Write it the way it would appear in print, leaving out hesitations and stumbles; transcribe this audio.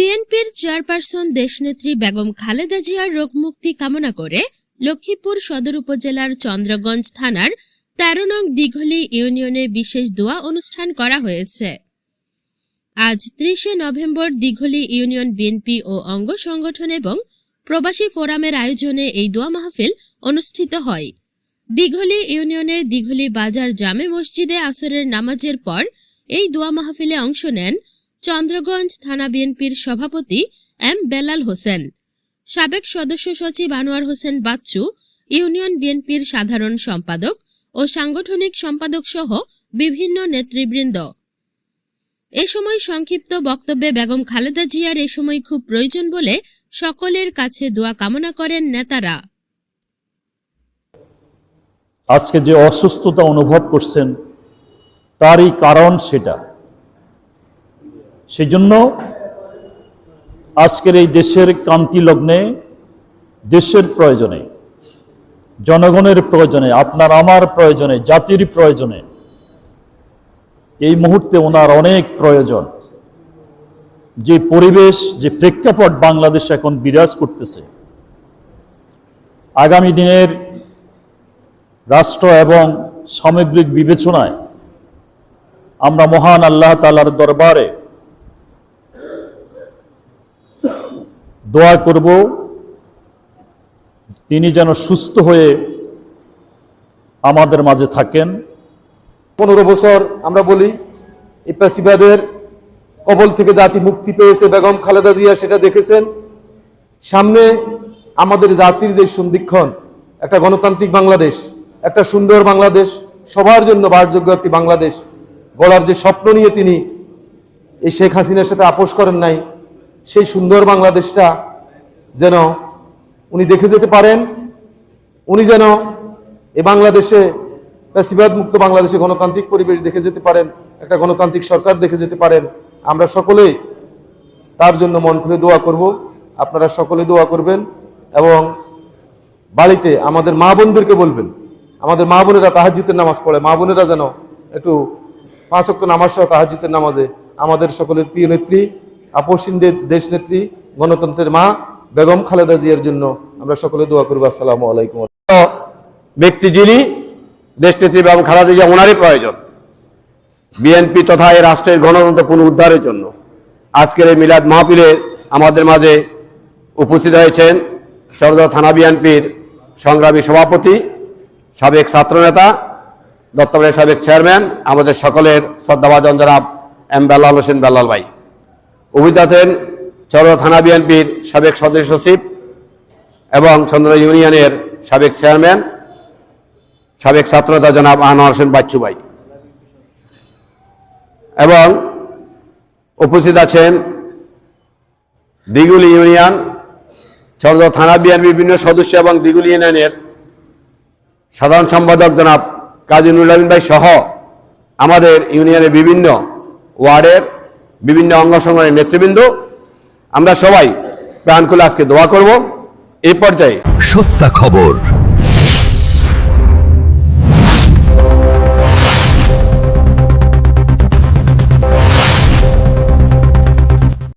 বিএনপির চেয়ারপারসন দেশনেত্রী বেগম খালেদা জিয়ার রোগমুক্তি কামনা করে লক্ষ্মীপুর সদর উপজেলার চন্দ্রগঞ্জ থানার ১৩ নং দিঘলি ইউনিয়নে বিশেষ দোয়া অনুষ্ঠান করা হয়েছে। আজ ৩০ নভেম্বর দিঘলি ইউনিয়ন বিএনপি ও অঙ্গ সংগঠন এবং প্রবাসী ফোরামের আয়োজনে এই দোয়া মাহফিল অনুষ্ঠিত হয়। দিঘলি ইউনিয়নের দিঘলি বাজার জামে মসজিদে আসরের নামাজের পর এই দোয়া মাহফিলে অংশ নেন চন্দ্রগঞ্জ থানা বিএনপির সভাপতি এম বেলাল হোসেন, সাবেক সদস্য সচিব আনোয়ার হোসেন বাচ্চু, ইউনিয়ন বিএনপির সাধারণ সম্পাদক ও সাংগঠনিক সম্পাদক সহ বিভিন্ন নেতৃবৃন্দ। এ সময় সংক্ষিপ্ত বক্তব্যে বেগম খালেদা জিয়ার এ সময় খুব প্রয়োজন বলে সকলের কাছে দোয়া কামনা করেন নেতারা। আজকে যে অসুস্থতা অনুভব করছেন তারই কারণ সেজন্য আজকের এই দেশের ক্রান্তি লগ্নে, দেশের প্রয়োজনে, জনগণের প্রয়োজনে, আপনার আমার প্রয়োজনে, জাতির প্রয়োজনে এই মুহূর্তে ওনার অনেক প্রয়োজন। যে পরিবেশ, যে প্রেক্ষাপট বাংলাদেশ এখন বিরাজ করতেছে, আগামী দিনের রাষ্ট্র এবং সামগ্রিক বিবেচনায় আমরা মহান আল্লাহ তাআলার দরবারে দোয়া করব তিনি যেন সুস্থ হয়ে আমাদের মাঝে থাকেন। 15 বছর আমরা বলি এই ফ্যাসিবাদের কবল থেকে জাতি মুক্তি পেয়েছে, বেগম খালেদা জিয়া সেটা দেখেছেন। সামনে আমাদের জাতির যে সন্ধিক্ষণ, একটা গণতান্ত্রিক বাংলাদেশ, একটা সুন্দর বাংলাদেশ, সবার জন্য বাসযোগ্য একটি বাংলাদেশ গড়ার যে স্বপ্ন নিয়ে তিনি এই শেখ হাসিনার সাথে আপোষ করেন নাই, সেই সুন্দর বাংলাদেশটা যেন উনি দেখে যেতে পারেন। উনি যেন এই বাংলাদেশে ফ্যাসিবাদ মুক্ত বাংলাদেশে গণতান্ত্রিক পরিবেশ দেখে যেতে পারেন, একটা গণতান্ত্রিক সরকার দেখে যেতে পারেন। আমরা সকলেই তার জন্য মন খুলে দোয়া করব। আপনারা সকলে দোয়া করবেন এবং বাড়িতে আমাদের মা বোনদেরকে বলবেন, আমাদের মা বোনেরা তাহাজ্জুদের নামাজ পড়ে, মা বোনেরা যেন একটু 5 ওয়াক্ত নামাজ সহ তাহাজ্জুদের নামাজে আমাদের সকলের প্রিয় নেত্রী, আপসহীন দেশ নেত্রী, গণতন্ত্রের মা বেগম খালেদা জিয়ার জন্য আমরা সকলে দোয়া করব। আসসালামু আলাইকুম। ব্যক্তি যিনি দেশনেত্রী বেগম খালেদা জিয়া, ওনারই প্রয়োজন বিএনপি তথা এই রাষ্ট্রের গণতন্ত্র পুনরুদ্ধারের জন্য। আজকের এই মিলাদ মাহফিলে আমাদের মাঝে উপস্থিত হয়েছেন চরদা থানা বিএনপির সংগ্রামী সভাপতি, সাবেক ছাত্রনেতা, দত্তবাড়ির সাবেক চেয়ারম্যান, আমাদের সকলের শ্রদ্ধাভাজন জনাব এম বেলাল হোসেন বেলাল ভাই। উপস্থিত আছেন চরদা থানা বিএনপির সাবেক সদস্য সচিব এবং চন্দ্র ইউনিয়নের সাবেক চেয়ারম্যান, সাবেক ছাত্রনেতা জনাব আনোয়ার হোসেন বাচ্চু ভাই। এবং উপস্থিত আছেন দিঘলি ইউনিয়ন, চরদা থানা বিএনপির বিভিন্ন সদস্য এবং দিঘলি ইউনিয়নের সাধারণ সম্পাদক জনাব কাজী নুরুল আমিন ভাই সহ আমাদের ইউনিয়নের বিভিন্ন ওয়ার্ডের বিভিন্ন অঙ্গ সংগঠনের নেতৃবৃন্দ। আমরা সবাই প্রাণ খুলে আজকে দোয়া করব। এই পর্যায়ে সত্য খবর।